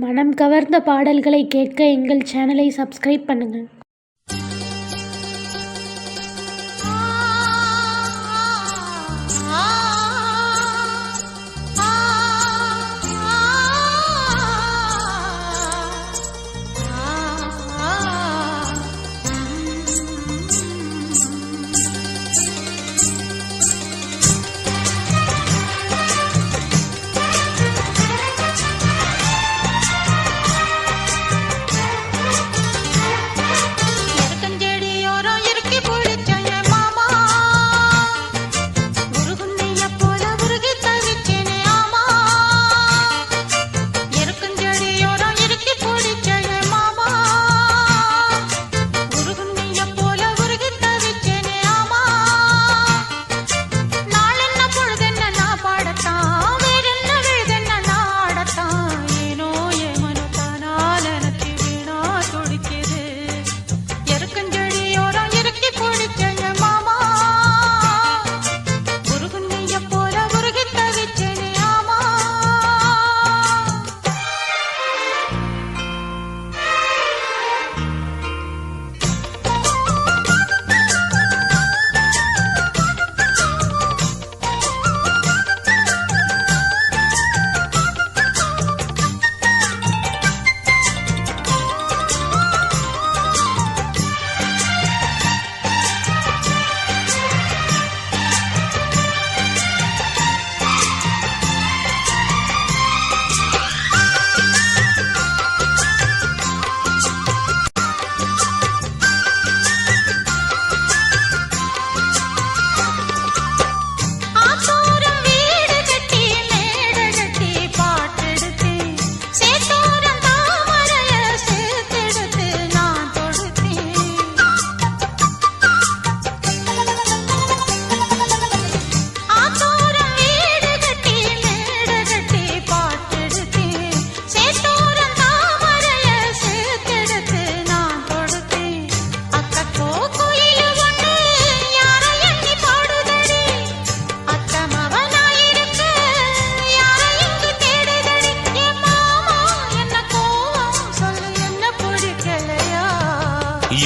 மனம் கவர்ந்த பாடல்களை கேட்க எங்கள் சேனலை சப்ஸ்கிரைப் பண்ணுங்கள்.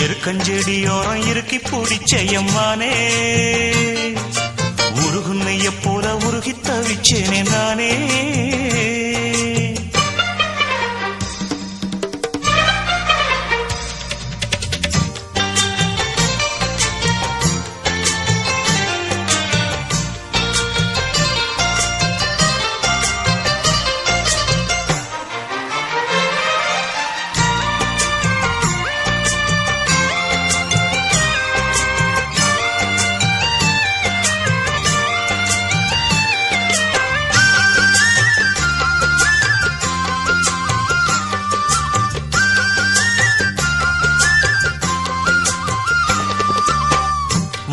எருக்கஞ்செடியோரம் இறுக்கி பிடிச்சயம்மானே, உருகுன்னைய போல உருகி தவிச்சேனே நானே.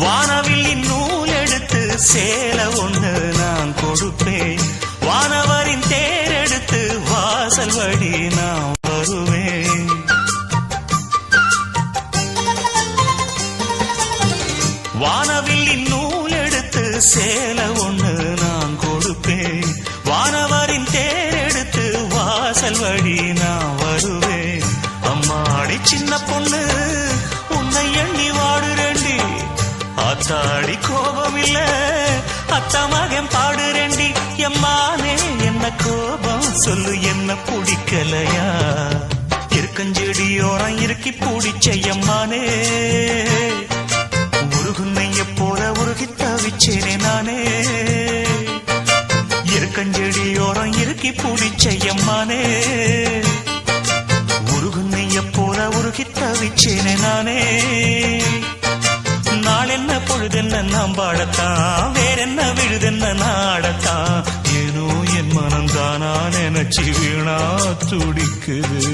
வானவில்லின் நூல் எடுத்து சேல ஒண்ணு நான் கொடுப்பேன், வானவரின் தேரெடுத்து வாசல் வழி நான் வருவேன். வானவில்லின் நூல் எடுத்து சேல ஒண்ணு நான் கொடுப்பேன், வானவரின் தேரெடுத்து வாசல் வழி நான் வருவேன். அம்மாடி சின்ன பொண்ணு உன்னை எண்ணி வாடுறேண்டி, அத்தாடி கோபம் இல்ல அத்தா மகன் பாடுறேண்டி. எம்மானே என்ன கோபம் சொல்லு, என்ன பிடிக்கலையா? இருக்கஞ்செடியோரம் இறுக்கி பிடிச்சயம்மானே, உருகுன்னைய போல உருகி தவிச்சேனே நானே. இருக்கஞ்செடியோரம் இறுக்கி பிடிச்சயம்மானே, உருகுன்னைய போல உருகி தவிச்சேனே நானே. நாளென்ன பொழுதென்ன நாம் பாடத்தான், வேறென்ன விழுதென்ன நாடத்தான், ஏனோ என் மனம் தானா நினைச்சு வீணா துடிக்குது.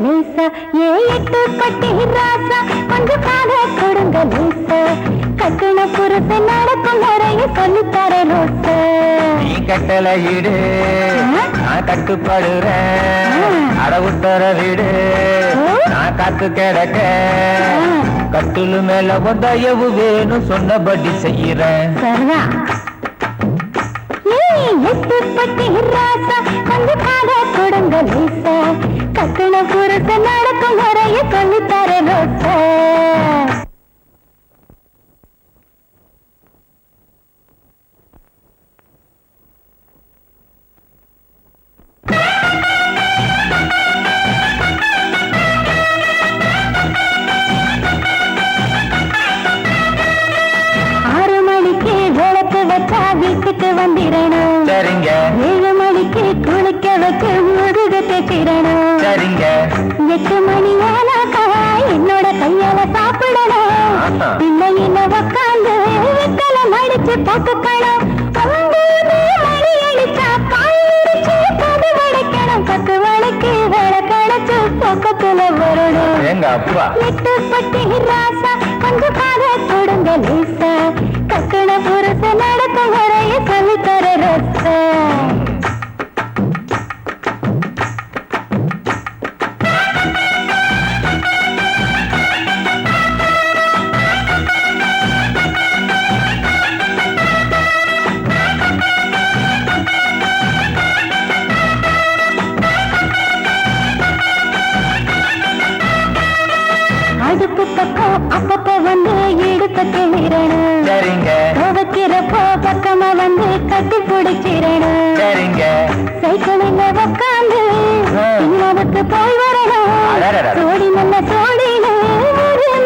லேசா ஏ எட்டு பட்டி ராசா கொஞ்சம் காத கொடுங்க லேசா கட்டுன புருஷ நடக்கும் முறைய சொல்லித்தர ரோச நீ கட்டளை இடு நான் கட்டுப்படுறேன் அடவுத்தர வீடு நான் காத்து கிடக்க கட்டுலு மேல தயவு வேணும் சொன்னபடி செய்யறேன் பட்டி ராசா கொஞ்சம் காத கொடுங்க லேசா கட்டுன புருஷ நடக்கும் முறைய சொல்லித்தர ரோச வீட்டுக்கு வந்திரணும் சரிங்க 7 மணிக்கு குளிக்க வைக்க முதுகு தேச்சிடணும் சரிங்க 8 மணி ஆனாக்கா என்னோட கையால சாப்பிடணும் பிள்ளையில உக்காந்து வெத்தல மடிச்சு போட்டுக்கணும் மணி அடிச்சா பாயிடுச்சு கது வளைக்கணும் பத்து மணிக்கு விளக்கடைச்சு பக்கத்துல வரணும் எங்க அப்பா 8 பட்டி ராசா கொஞ்சம் காத கொடுங்க லேசா கக்கண புருஷ நடக்கும் வரைய சொல்லித்தர ரச அடுப்பு பக்கம் அப்பப்ப வந்து இடுப்பட்டு விடணும் சரிங்க துவைக்கிறப்போ பக்கமா வந்து கட்டி பிடிச்சிடணும் சரிங்க சைக்கிளில் உட்காந்து சினிமாவுக்கு போய் வரணும் சோடி நல்ல சோடின்னு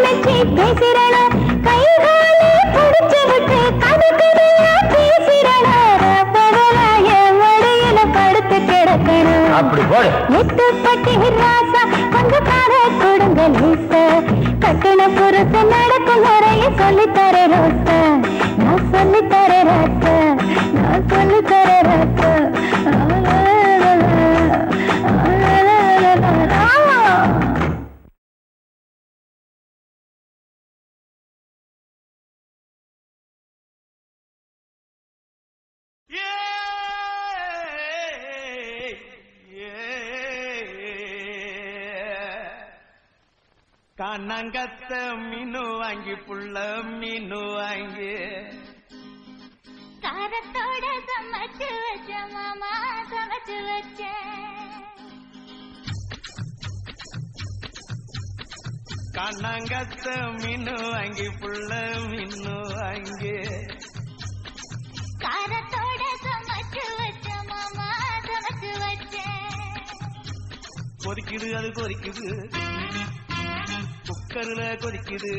மெச்சி பேசிடணும் கை காலி பிடிச்சு விட்டு கதை கதையா பேசிடணும் பகலாய மடியில படுத்து கிடக்கணும் அப்படி போடு 8 பட்டி ராசா கொஞ்சம் காத கொடுங்க லேசா கட்டுன புருஷ நடக்கும் முறைய சொல்லித்தர ரோச நான் சொல்லித்தர ராச நான் சொல்லித்தர ராச கண்ணங்கத்த மீனு வாங்கி புள்ள மீனு வாங்கி காரத்தோட சமைச்சு வச்ச மாமா சமைச்சு வச்ச கண்ணங்கத்த மீனு வாங்கி புள்ள மீனு வாங்கி காரத்தோட சமைச்சு வச்ச மாமா சமைச்சு வச்ச கொதிக்குது அது கொதிக்குது குக்கர்ல கொதிக்குது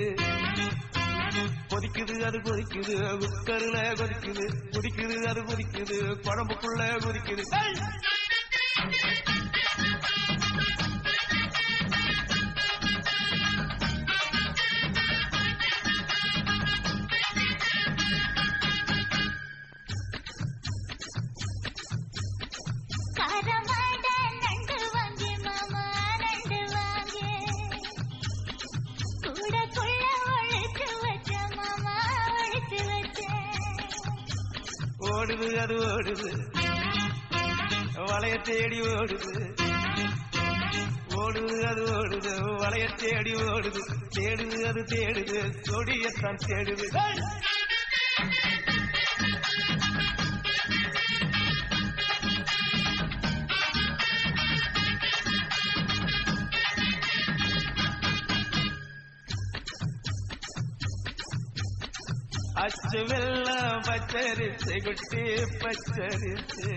கொதிக்குது அது கொதிக்குது குக்கர்ல கொதிக்குது குதிக்குது அது கொதிக்குது குழம்புக்குள்ள கொதிக்குது ஓடுது அது ஓடுது வளைய தேடி ஓடுது ஓடுது அது ஓடுது வளைய தேடி ஓடுது தேடுது அது தேடுது சொடியத்தான் தேடுது அச்சு வெள்ளம் பச்சரிசி குட்டி பச்சரிசி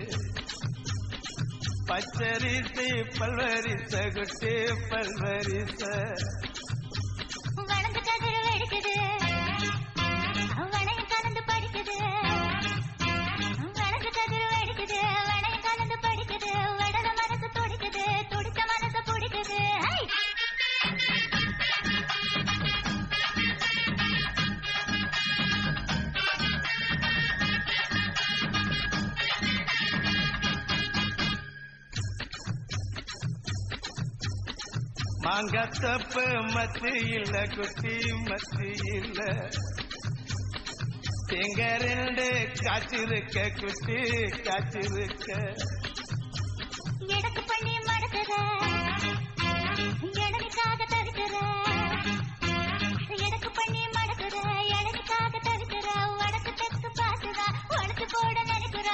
பச்சரிசி பல்வரிச குட்டி பல்வரிச வளர்ந்து கதிர் வெடிக்குது வளையம் கலந்து படிக்குது வளர்ந்து கதிர் வெடிக்குது வளையம் கலந்து படிக்குது வடல மனசு துடிக்குது துடித்த மனசு பிடிக்குது மாங்கத்தப்பு மத்து இல்ல குத்தி மத்து இல்ல எங்க ரெண்டு காய்ச்சிருக்க குத்தி காய்ச்சிருக்க எடக்கு பண்ணி மடக்குற எடனுக்காக தவிக்கிற எடக்கு பண்ணி மடக்குற எடனுக்காக தவிக்கிற வடக்கு தெற்கு பாக்குற வடக்கு போட நினைக்கிற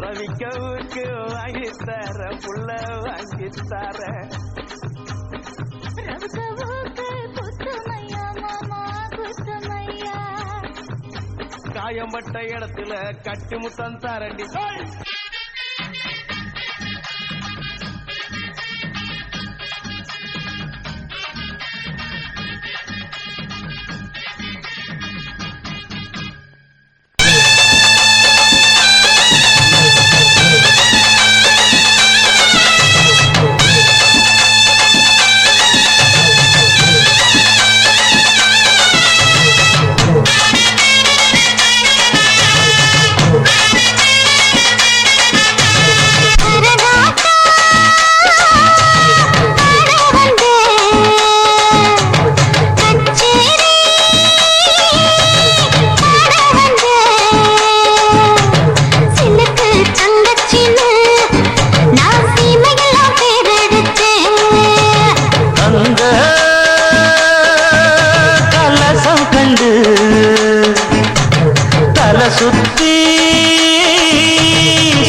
ரவிக்கவுக்கு வாங்கித்தார புள்ள வாங்கித்தார ரவிக்கவுக்கு குத்துமையா மாமா குத்துமையா காயம்பட்ட இடத்துல கட்டி முத்தம் தாரண்டி சுத்தி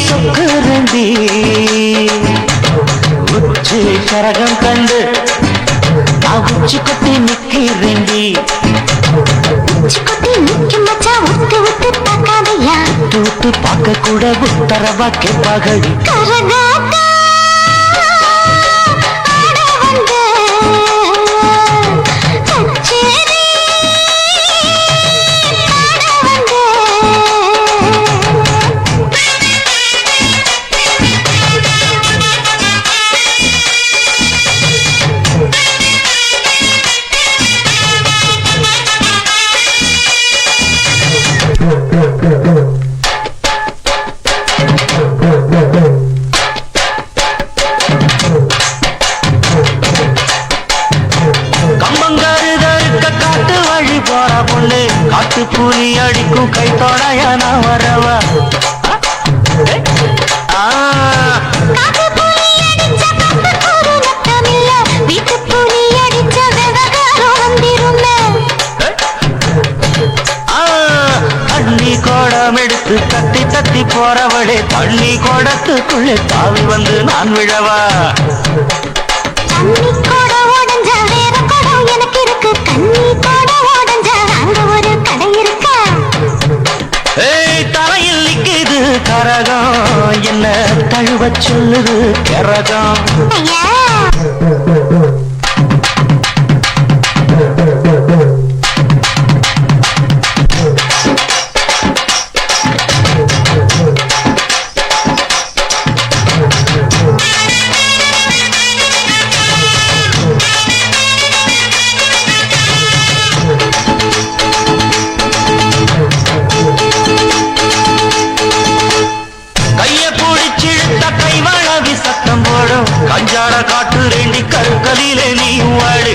சொக்குரண்டி உச்சி கரகம் கண்டு உச்சி கொட்டி நிக்கிறண்டி உச்சி கொட்டி நிக்க மச்சா உத்து உத்து பார்க்காதையா உத்து பார்க்க கூட உத்தரவா கேட்பாகடி கரகாட்டா ஆட வந்த கச்சேரி காட்டு பூரி அடிக்கும் கை தோடையா நான் வரவா தண்ணி கோடம் எடுத்து தத்தி தத்தி போறவளே தண்ணி கோடத்துக்குள்ளே தாவி வந்து நான் விழவா தண்ணி கோட உடஞ்ச வேற கோடம் எனக்கு இருக்கு கண்ணி கோட உடஞ்ச அங்க ஒரு கடை இருக்கா தரையில் நிக்குது கரகம் என்ன தழுவ சொல்லுது கரகம் கஞ்சாட காட்டு ரெண்டி கருக்கலிலே நீ வாடு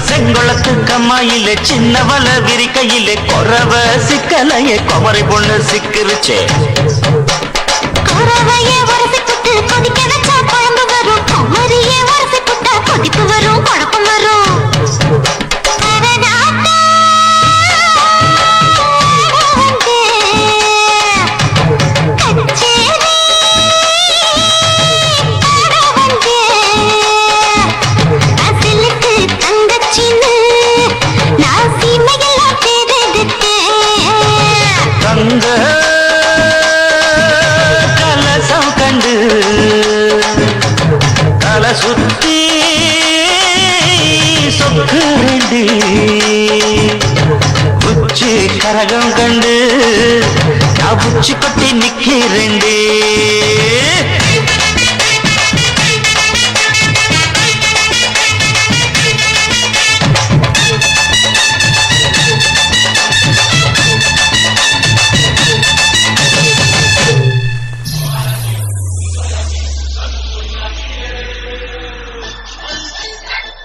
செங்கொளத்து கம்மாயிலே சின்னவள விரிக்கையிலே கொறவ சிக்கலையே குமரி பொண்ணு சிக்கிருச்சே கொதிக்க வச்சா குழம்பு வரும் குமரியே வரசி புட்டா கொதிப்பு வரும் குழப்பம் வரும் தங்கச்சின்னு நான் சீமையெல்லாம் தங்க கலசம் கண்டு தலை சுத்தி கரகம் கண்டு நான் உச்சி கொட்டி நிக்கிறேண்டே.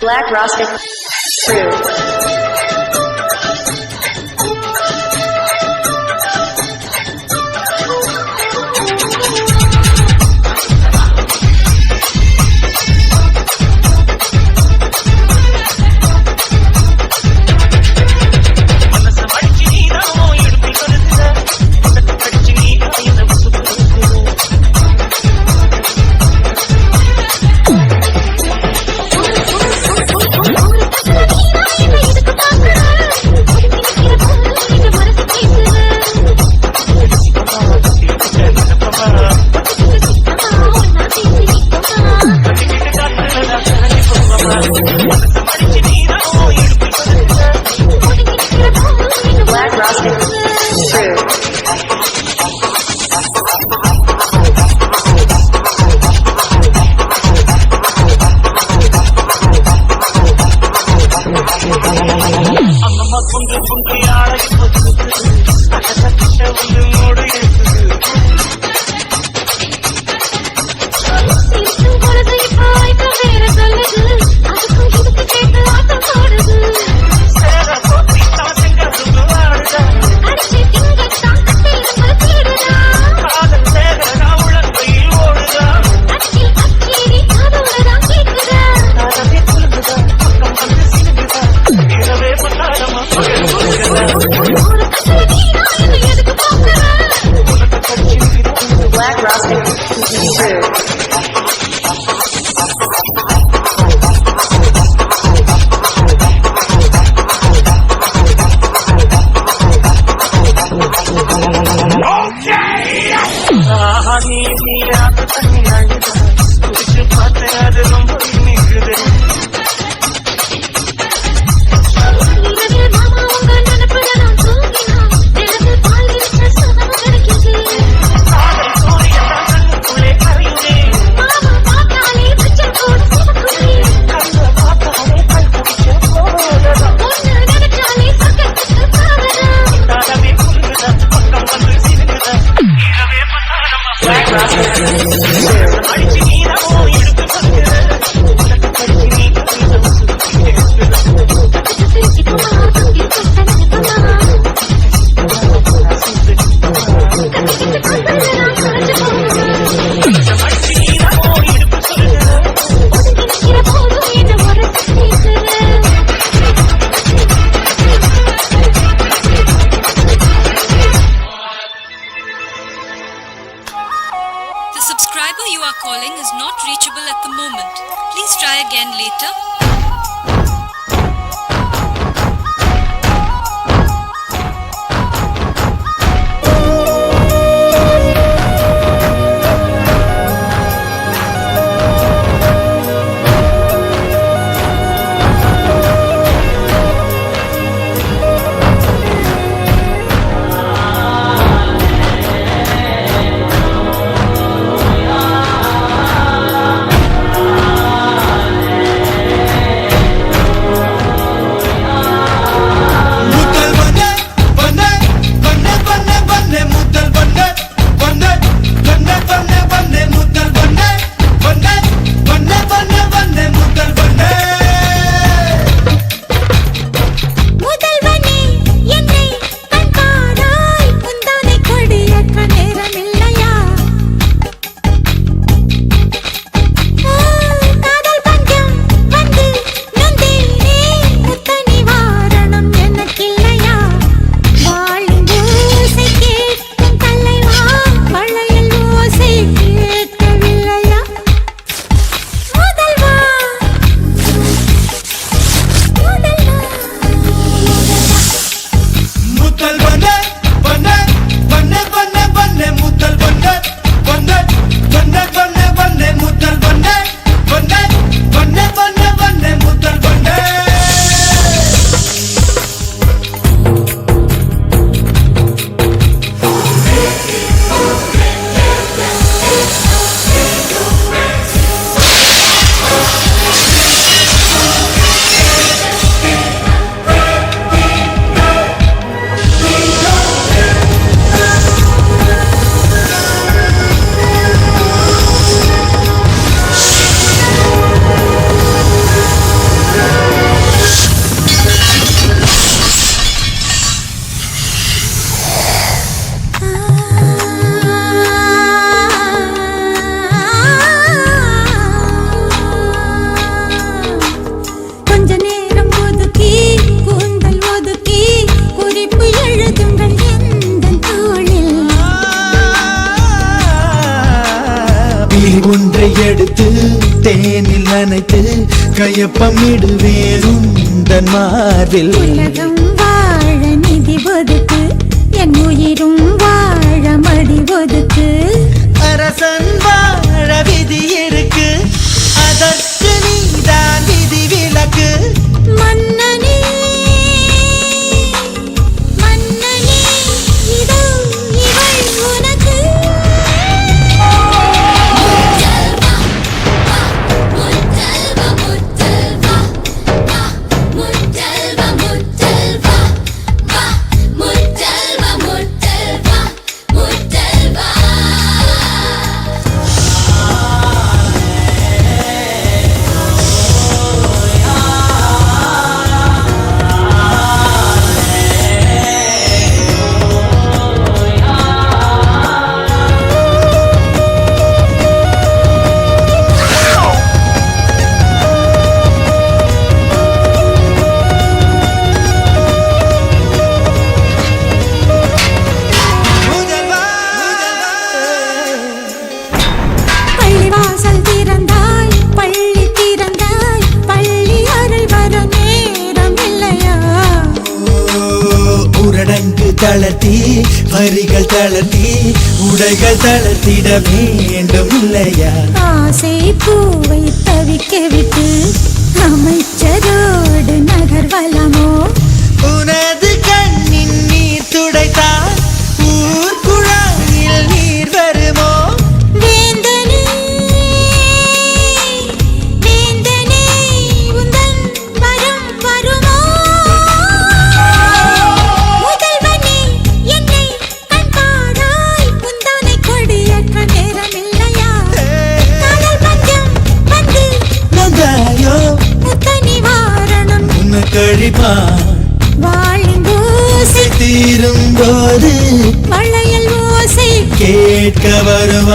Black Rustic Crew. எதுக்கு பாக்குற தேனில் நனைத்து கையப்பமிடுவேன் உந்தன் மார்பில். உலகம் வாழ நிதி ஒதுக்கு, என் உயிரும் வாழ மடி ஒதுக்கு. அரசன் வாழ விதி இருக்கு, அதற்கு நீதான் விதி விலக்கு. மன்னனே மன்னனே, இதோ இவள் உனக்கு. பள்ளிவாசல் திறந்தாய், பள்ளி திறந்தாய், பள்ளி அறை வர நேரம் இல்லையா? ஊரடங்கு தளர்த்தி வரிகள் தளர்த்தி உடைகள் தளர்த்திட வேண்டும் இல்லையா? ஆசை பூவை தவிக்க விட்டு அமைச்சரோடு நகர்வலமோ? உனது கண்ணின் நீர் துடைத்தால் ஊர் குழாயில் நீர் வருமோ? வேந்தனே வேந்தனே, உந்தன் வரம் வருமோ? முதல்வனே என்னை கண்பாராய், உந்தனை கொடியேற்ற நேரம் இல்லையா? காதல் பஞ்சம் வந்து நந்தாயோ முத்த நிவாரணம் உன்னை கழிப்பா வாழின் ஓசை தீரும் போது வளையல் ஓசை கேட்க வரும்